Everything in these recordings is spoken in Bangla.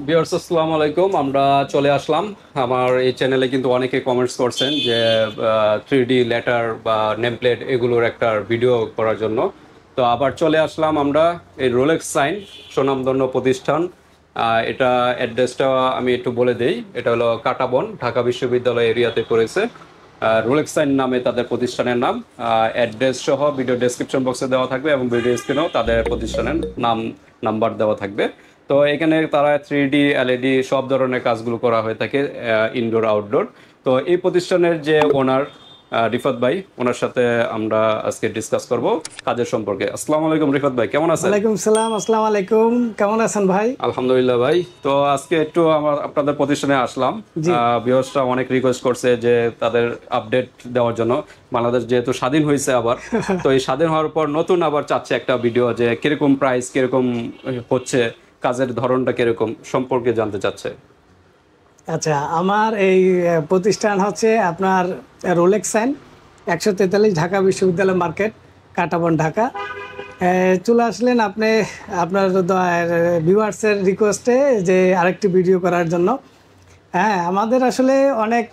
ভিউয়ার্স আসসালামু আলাইকুম। আমরা চলে আসলাম। আমার এই চ্যানেলে কিন্তু অনেকে কমেন্টস করছেন যে 3D লেটার বা নেম প্লেট এগুলোর একটা ভিডিও করার জন্য। তো আবার চলে আসলাম আমরা এই রোলেক্স সাইন স্বনামধন্য প্রতিষ্ঠান। এটা অ্যাড্রেসটা আমি একটু বলে দেই। এটা হলো কাটাবন, ঢাকা বিশ্ববিদ্যালয় এরিয়াতে পড়েছে। রোলেক্স সাইন নামে তাদের প্রতিষ্ঠানের নাম। অ্যাড্রেস সহ ভিডিও ডেসক্রিপশন বক্সে দেওয়া থাকবে এবং ভিডিও স্ক্রিনেও তাদের প্রতিষ্ঠানের নাম নাম্বার দেওয়া থাকবে। তো এখানে তারা 3D এলইডি সব ধরনের কাজগুলো করা হয়ে থাকে, ইনডোর আউটডোর। তো এই প্রতিষ্ঠানের যে ওনার রিফাত ভাই, ওনার সাথে আমরা আজকে ডিসকাস করব কাজের সম্পর্কে। আসসালামু আলাইকুম রিফাত ভাই, কেমন আছেন? ওয়ালাইকুম সালাম। আসসালামু আলাইকুম, কেমন আছেন ভাই? আলহামদুলিল্লাহ ভাই। তো আজকে একটু আপনাদের প্রতিষ্ঠানে আসলাম। জি। ভিউয়ার্সরা অনেক রিকোয়েস্ট করছে যে তাদের আপডেট দেওয়ার জন্য। বাংলাদেশ যেহেতু স্বাধীন হয়েছে আবার, তো এই স্বাধীন হওয়ার পর নতুন আবার চাচ্ছে একটা ভিডিও যে কিরকম প্রাইস, কিরকম হচ্ছে, কাজের ধরনটা কিরকম সম্পর্কে জানতে চাচ্ছে। আচ্ছা, আমার এই প্রতিষ্ঠান হচ্ছে আপনার রোলেক্স সাইন, 143 ঢাকা বিশ্ববিদ্যালয় মার্কেট, কাটাবন, ঢাকা। চলে আসলেন আপনি আপনার ভিউয়ার্সের রিকোয়েস্টে যে আরেকটি ভিডিও করার জন্য। হ্যাঁ, আমাদের আসলে অনেক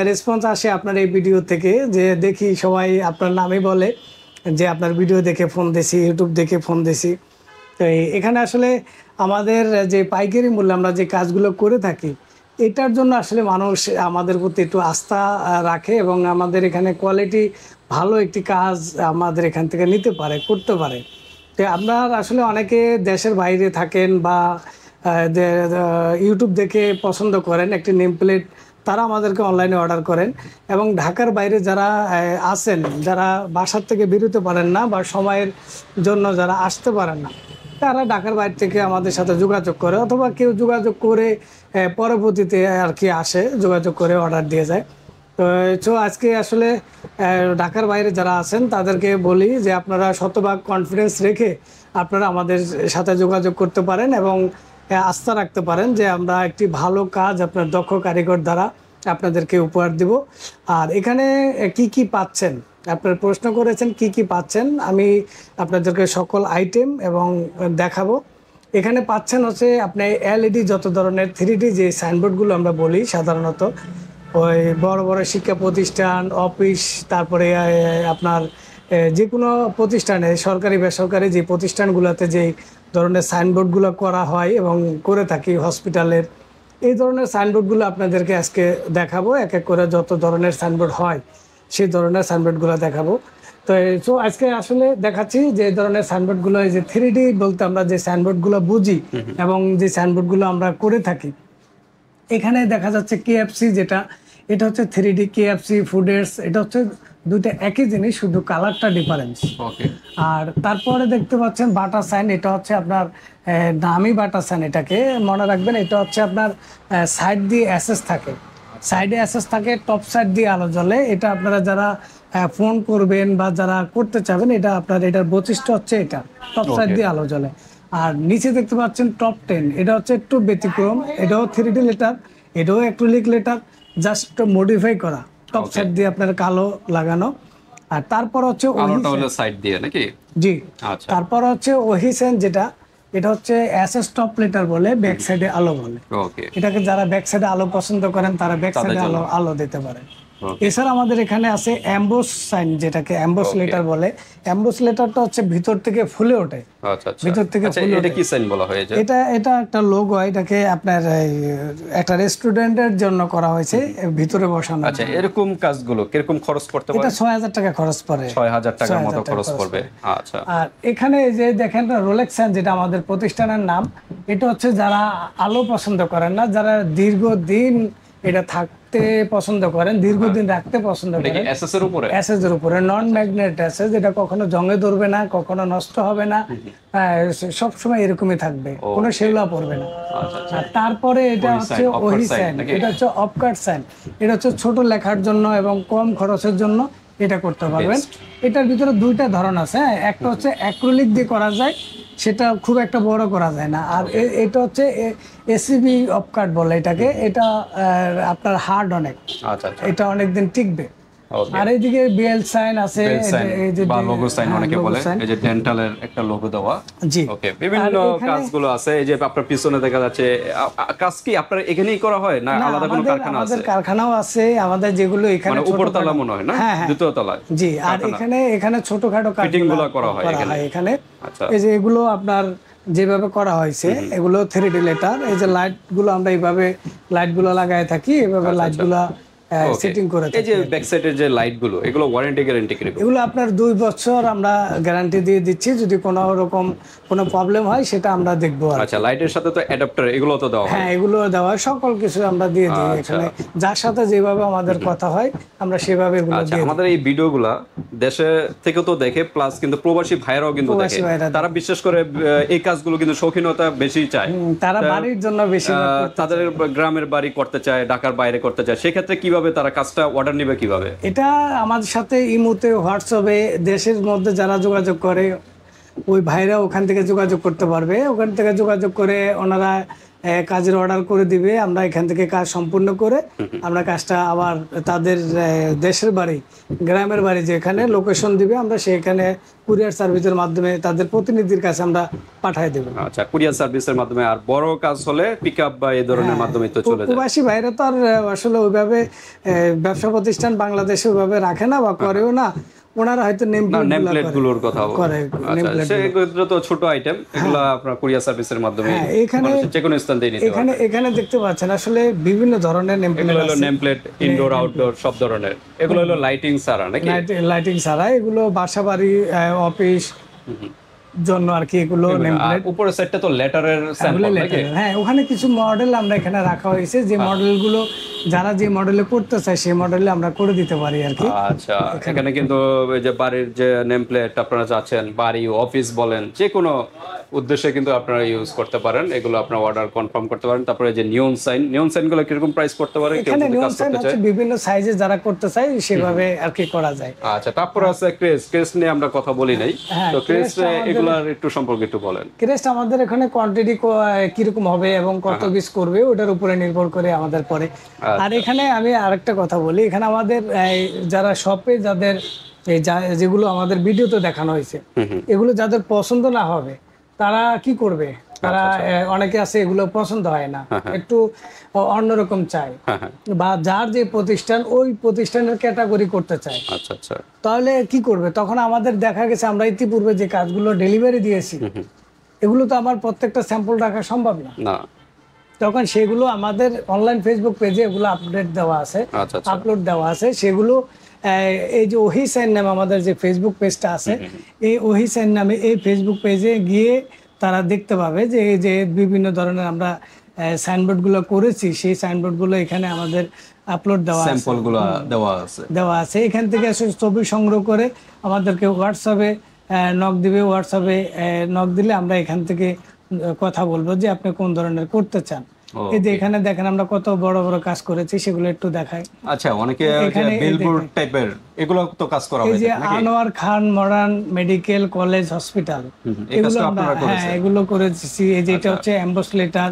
রেসপন্স আসে আপনার এই ভিডিও থেকে, যে দেখি সবাই আপনার নামই বলে যে আপনার ভিডিও দেখে ফোন দিছি, ইউটিউব দেখে ফোন দিছি। তো এখানে আসলে আমাদের যে পাইকারি মূল্যে আমরা যে কাজগুলো করে থাকি, এটার জন্য আসলে মানুষ আমাদের প্রতি একটু আস্থা রাখে এবং আমাদের এখানে কোয়ালিটি ভালো একটি কাজ আমাদের এখান থেকে নিতে পারে, করতে পারে। তো আপনার আসলে অনেকে দেশের বাইরে থাকেন বা ইউটিউব দেখে পছন্দ করেন একটি নেম প্লেট, তারা আমাদেরকে অনলাইনে অর্ডার করেন। এবং ঢাকার বাইরে যারা আছেন, যারা বাসার থেকে বেরোতে পারেন না বা সময়ের জন্য যারা আসতে পারেন না, তারা ঢাকার বাইরে থেকে আমাদের সাথে যোগাযোগ করে, অথবা কেউ যোগাযোগ করে পরবর্তীতে আর কি আসে, যোগাযোগ করে অর্ডার দিয়ে যায়। তো আজকে আসলে ঢাকার বাইরে যারা আছেন তাদেরকে বলি যে আপনারা শতভাগ কনফিডেন্স রেখে আপনারা আমাদের সাথে যোগাযোগ করতে পারেন এবং আস্থা রাখতে পারেন যে আমরা একটি ভালো কাজ আপনার দক্ষ কারিগর দ্বারা আপনাদেরকে উপহার দিব। আর এখানে কি কি পাচ্ছেন, আপনার প্রশ্ন করেছেন কি কি পাচ্ছেন, আমি আপনাদেরকে সকল আইটেম এবং দেখাবো। এখানে পাচ্ছেন হচ্ছে আপনি এলইডি যত ধরনের 3D যে সাইনবোর্ডগুলো আমরা বলি সাধারণত, ওই বড় বড় শিক্ষা প্রতিষ্ঠান, অফিস, তারপরে আপনার যে কোনো প্রতিষ্ঠানে, সরকারি বেসরকারি যে প্রতিষ্ঠানগুলোতে যে ধরনের সাইনবোর্ডগুলো করা হয় এবং করে থাকি, হসপিটালের এই ধরনের সাইনবোর্ডগুলো আপনাদেরকে আজকে দেখাবো। এক এক করে যত ধরনের সাইনবোর্ড হয় সেই ধরনের সাইনবোর্ডগুলো দেখাবো। তো আজকে আসলে দেখাচ্ছি যে ধরনের সাইনবোর্ডগুলো, এই যে 3D বলতে আমরা যে সাইনবোর্ডগুলো বুঝি এবং যে সাইনবোর্ডগুলো আমরা করে থাকি। এখানে দেখা যাচ্ছে কেএফসি, যেটা এটা হচ্ছে 3D কেএফসি ফুডেস, এটা হচ্ছে দুইটা একই জিনিস, শুধু কালারটা ডিফারেন্স। আর তারপরে দেখতে পাচ্ছেন বাটা সাইন, এটা হচ্ছে আপনার দামি বাটা সাইন। এটাকে মনে রাখবেন, এটা হচ্ছে আপনার সাইড দিয়ে অ্যাসেস থাকে, সাইডে অ্যাসেস থাকে, টপ সাইড দিয়ে আলো জ্বলে। এটা আপনারা যারা ফোন করবেন বা যারা করতে চাবেন, এটা আপনার এটার বৈশিষ্ট্য হচ্ছে এটা টপ সাইড দিয়ে আলো জ্বলে। আর নিচে দেখতে পাচ্ছেন টপ 10, এটা হচ্ছে একটু ব্যতিক্রম, এটাও 3D লেটার, এটাও অ্যাক্রিলিক লেটার, জাস্ট মডিফাই করা, টপ সাইড দিয়ে আপনার কালো লাগানো। আর তারপর হচ্ছে সাইড দিয়ে নাকি? জি। আচ্ছা। তারপর হচ্ছে ওহিসেন, যেটা এটা হচ্ছে অ্যাসেস টপ লেটার বলে, ব্যাক সাইডে আলো বলে। এটাকে যারা ব্যাক সাইডে আলো পছন্দ করেন তারা ব্যাক সাইডে আলো দিতে পারে। এছাড়া আমাদের এখানে আছে অ্যাম্বোস সাইন, যেটাকে অ্যাম্বোস লেটার বলে। অ্যাম্বোস লেটারটা হচ্ছে ভিতর থেকে ফুলে ওঠে, ভিতর থেকে ফুলে ওঠে। এটা কি সাইন বলা হয়? এটা একটা লোগো, এটাকে আপনার একটা রেস্টুরেন্টের জন্য করা হয়েছে, ভিতরে বসানো। আচ্ছা, এরকম কাজগুলো কিরকম খরচ পড়তে পারে? এটা 6000 টাকা খরচ পড়ে, 6000 টাকার মতো খরচ পড়বে। আচ্ছা। আর এখানে যে দেখেন রোলেক্স সাইন, যেটা আমাদের প্রতিষ্ঠানের নাম, এটা হচ্ছে যারা আলো পছন্দ করেন না, যারা দীর্ঘদিন এটা থাকতে পছন্দ করেন, দীর্ঘদিন রাখতে পছন্দ করেন, এসএস-এর উপরে নন ম্যাগনেট এসএস, এটা কখনো জংয়ে ধরবে না, কখনো নষ্ট হবে না, সব সময় এরকমই থাকবে, কোনো শেওলা পড়বে না। আর তারপরে এটা হচ্ছে ওহি সাইন, এটা হচ্ছে অফকাট সাইন, এটা হচ্ছে ছোট লেখার জন্য এবং কম খরচের জন্য এটা করতে পারবেন। এটার ভিতরে দুইটা ধরন আছে, একটা হচ্ছে অ্যাক্রিলিক দিয়ে করা যায়, সেটা খুব একটা বড় করা যায় না। আর এটা হচ্ছে এসিবি অফকাট বলে এটাকে, এটা আপনার হার্ড অনেক, এটা অনেকদিন টিকবে। ওকে আর এইদিকে বিএল সাইন আছে, বেল সাইন এই যে বা লোগো সাইন হ্যাঁ, অনেকে logo বলে, sign। এই যে ডেন্টালের একটা লোগো দেওয়া। জি। ওকে, বিভিন্ন কাজগুলো আছে। এই যে আপনার পিছনে দেখা যাচ্ছে কাজ কি আপনার এখানেই করা হয় না না, আলাদা কোনো কারখানা আছে? আমাদের কারখানাও আছে, আমাদের যেগুলো এখানে মানে উপরতলা মনে হয় না, হ্যাঁ হ্যাঁ দ্বিতীয় তলায়? জি। আর এখানে ছোটখাটো ফিটিং গুলো কাজগুলো করা হয় এখানে। আচ্ছা এই যে এগুলো আপনার যেভাবে করা হয়েছে এগুলো 3D লেটার। এই যে লাইট গুলো আমরা এইভাবে লাইট গুলো লাগায় থাকি, এইভাবে লাইট গুলা সেটিং করে এই যে থাকি। ব্যাক সাইডের যে লাইট গুলো, এগুলো ওয়ারেন্টি গ্যারান্টি কি? এগুলো আপনার 2 বছর আমরা গ্যারান্টি দিয়ে দিচ্ছি, যদি কোনো রকম কোনো প্রবলেম হয় সেটা আমরা দেখবো আর কি। আচ্ছা, লাইটের সাথে তো অ্যাডাপ্টার এগুলো তো দেওয়া হয়? হ্যাঁ, এগুলো দেওয়া হয়, সকল কিছু আমরা দিয়ে দিই এখানে। যার সাথে যেভাবে আমাদের কথা হয় আমরা সেভাবে এগুলো আচ্ছা, দিয়ে দিই। আমাদের এই ভিডিওগুলা দেশে থেকে তো দেখে, প্লাস কিন্তু প্রবাসী ভাইরাও কিন্তু দেখে। প্রবাসী ভাইরা তারা বিশেষ করে এই কাজগুলো কিন্তু শৌখিনতা বেশি চায়। তারা বাড়ির জন্য বেশি তাদের গ্রামের বাড়ি করতে চায়, ঢাকার বাইরে করতে চায়, সেক্ষেত্রে কিভাবে তারা কাজটা অর্ডার নেবে কিভাবে? এটা আমাদের সাথে ইমোতে, হোয়াটসঅ্যাপে দেশের মধ্যে যারা যোগাযোগ করে ওই ভাইরা ওখান থেকে যোগাযোগ করতে পারবে। ওখান থেকে যোগাযোগ করে ওনারা কাজের অর্ডার করে দিবে, আমরা এখান থেকে কাজ সম্পূর্ণ করে আমরা কাজটা আবার তাদের দেশের বাড়ি, গ্রামের বাড়ি যেখানে লোকেশন দিবে, আমরা সেখানে কুরিয়ার সার্ভিসের মাধ্যমে তাদের প্রতিনিধির কাছে আমরা পাঠিয়ে দেব। আচ্ছা, কুরিয়ার সার্ভিসের মাধ্যমে। আর বড় কাজ হলে পিকআপ বা এই ধরনের মাধ্যমে তো চলে যায়। প্রবাসী ভাইরা তো আর আসলে ওইভাবে ব্যবসা প্রতিষ্ঠান বাংলাদেশে ওইভাবে রাখে না বা করেও না, ওনারা হয়তো নেম প্লেট গুলোর কথা করে। আচ্ছা, সেগুলো তো ছোট আইটেম, এগুলো আপনার কুরিয়ার সার্ভিসের মাধ্যমে এখানে যে কোনো স্থান থেকে নিতে পারবেন। এখানে দেখতে পাচ্ছেন আসলে বিভিন্ন ধরনের নেম এগুলো হলো নেম প্লেট, ইনডোর আউটডোর সব ধরনের। এগুলো হলো লাইটিং ছাড়া নাকি? লাইটিং ছাড়া এগুলো বাসা বাড়ি, অফিস জন্য আর কি এগুলো নেম প্লেট। উপরের সাইডটা তো লেটারের স্যাম্পল নাকি? হ্যাঁ, ওখানে কিছু মডেল আমরা এখানে রাখা হয়েছে, যে মডেলগুলো যারা যে মডেলে করতে চায় সেই মডেলে আমরা করে দিতে পারি আর কি। আচ্ছা, এখানে কিন্তু এই যে বাড়ির যে নেম প্লেট আপনারা চাচ্ছেন, বাড়ি অফিস বলেন, যে কোনো উদ্দেশ্যে কিন্তু আপনারা ইউজ করতে পারেন। এগুলো আপনারা অর্ডার কনফার্ম করতে পারেন। তারপরে যে নিয়ন সাইনগুলো কিরকম প্রাইস পড়তে পারে কেউ এখানে যদি নিয়ম কাজ সাইন করতে চায়? হচ্ছে বিভিন্ন সাইজে যারা করতে চায় সেভাবে আর কি করা যায়। আচ্ছা, তারপর আছে ক্রেস্ট নিয়ে আমরা কথা বলি নাই, তো ক্রেস্ট এগুলার একটু সম্পর্কে একটু বলেন। ক্রেস্ট আমাদের এখানে কোয়ান্টিটি কিরকম হবে এবং কত পিস করবে ওটার উপরে নির্ভর করে আমাদের পরে। আর এখানে আমি আরেকটা কথা বলি, এখানে আমাদের যারা শপে যাদের যেগুলো আমাদের ভিডিওতে দেখানো হয়েছে এগুলো যাদের পছন্দ না হবে তারা কি করবে, তারা অনেকে আছে এগুলো পছন্দ হয় না, একটু অন্যরকম চায়, বা যার যে প্রতিষ্ঠান ওই প্রতিষ্ঠানের ক্যাটাগরি করতে চায়। আচ্ছা আচ্ছা, তাহলে কি করবে? তখন আমাদের দেখা গেছে আমরা ইতিপূর্বে যে কাজগুলো ডেলিভারি দিয়েছি এগুলো তো আমার প্রত্যেকটা স্যাম্পল রাখা সম্ভব না। তখন সেগুলো আমাদের অনলাইন ফেসবুক পেজে এগুলো আপডেট দেওয়া আছে, আপলোড দেওয়া আছে। সেগুলো এই যে ওহি সাইন নামে আমাদের যে ফেসবুক পেজটা আছে, এই ওহি সাইন নামে এই ফেসবুক পেজে গিয়ে তারা দেখতে পাবে যে এই যে বিভিন্ন ধরনের আমরা সাইনবোর্ডগুলো করেছি, সেই সাইনবোর্ডগুলো এখানে আমাদের আপলোড দেওয়া আছে, স্যাম্পলগুলো দেওয়া আছে। এখান থেকে ছবি সংগ্রহ করে আমাদেরকে হোয়াটসঅ্যাপে নক দিবে। হোয়াটসঅ্যাপে নক দিলে আমরা এখান থেকে কথা বলবো যে আপনি কোন ধরনের করতে চান। এই যে এখানে দেখেন আমরা কত বড় বড় কাজ করেছি, সেগুলো একটু দেখাই। আচ্ছা, অনেকে বিলবোর্ড টাইপের এগুলো তো কাজ করা হয়, এই যে আনোয়ার খান মডার্ন মেডিকেল কলেজ হসপিটাল, এগুলো আমরা এগুলো করেছি। এই যে এটা হচ্ছে এমবস লেটার।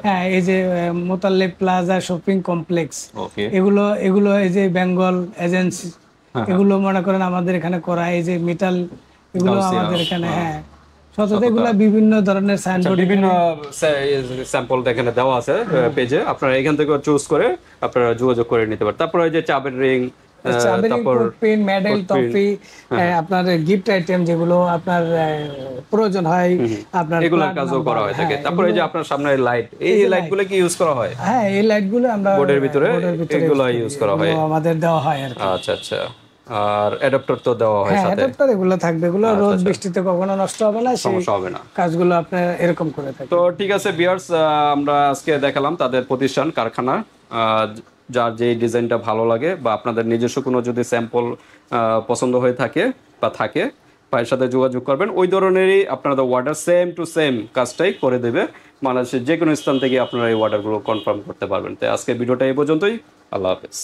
হ্যাঁ, এই যে মোতাল্লেব প্লাজা শপিং কমপ্লেক্স, এগুলো এই যে বেঙ্গল এজেন্সি, এগুলো মনে করেন আমাদের এখানে করা। এই যে মেটাল, এগুলো আমাদের এখানে। হ্যাঁ, এগুলা বিভিন্ন ধরনের সাইনবোর্ড, বিভিন্ন স্যাম্পল এখানে দেওয়া আছে পেজে, আপনারা এখান থেকে চুজ করে আপনারা যোগাযোগ করে নিতে পারেন। তারপরে যে চাবের রিং, তারপর পেন, মেডেল, ট্রফি, আপনার গিফট আইটেম যেগুলো আপনার প্রয়োজন হয় আপনার এগুলোর কাজও করা হয়ে থাকে। তারপরে যে আপনার সামনে লাইট, এই লাইটগুলো কি ইউজ করা হয়? হ্যাঁ, এই লাইটগুলো আমরা বোর্ডের ভিতরে এগুলো ইউজ করা হয়, আমাদের দেওয়া হয় আর কি। আচ্ছা আচ্ছা, আর অ্যাডাপ্টার তো দেওয়া হয় সাথে। অ্যাডাপ্টার এগুলো থাকবে, এগুলো রোদ বৃষ্টিতে কখনো নষ্ট হবে না, সমস্যা হবে না, কাজগুলো আপনি এরকম করে থাকবে। তো ঠিক আছে ভিউয়ার্স, আমরা আজকে দেখালাম তাদের প্রতিষ্ঠান, কারখানা, যার যে ডিজাইনটা ভালো লাগে বা আপনাদের নিজস্ব কোনো যদি স্যাম্পল পছন্দ হয়ে থাকে বা থাকে, ভাইয়ের সাথে যোগাযোগ করবেন। ওই ধরনেরই আপনাদের অর্ডার সেম টু সেম কাজটাই করে দেবে। বাংলাদেশের যে কোনো স্থান থেকে আপনারা এই অর্ডারগুলো কনফার্ম করতে পারবেন। তাই আজকে ভিডিওটা এই পর্যন্তই। আল্লাহ হাফেজ।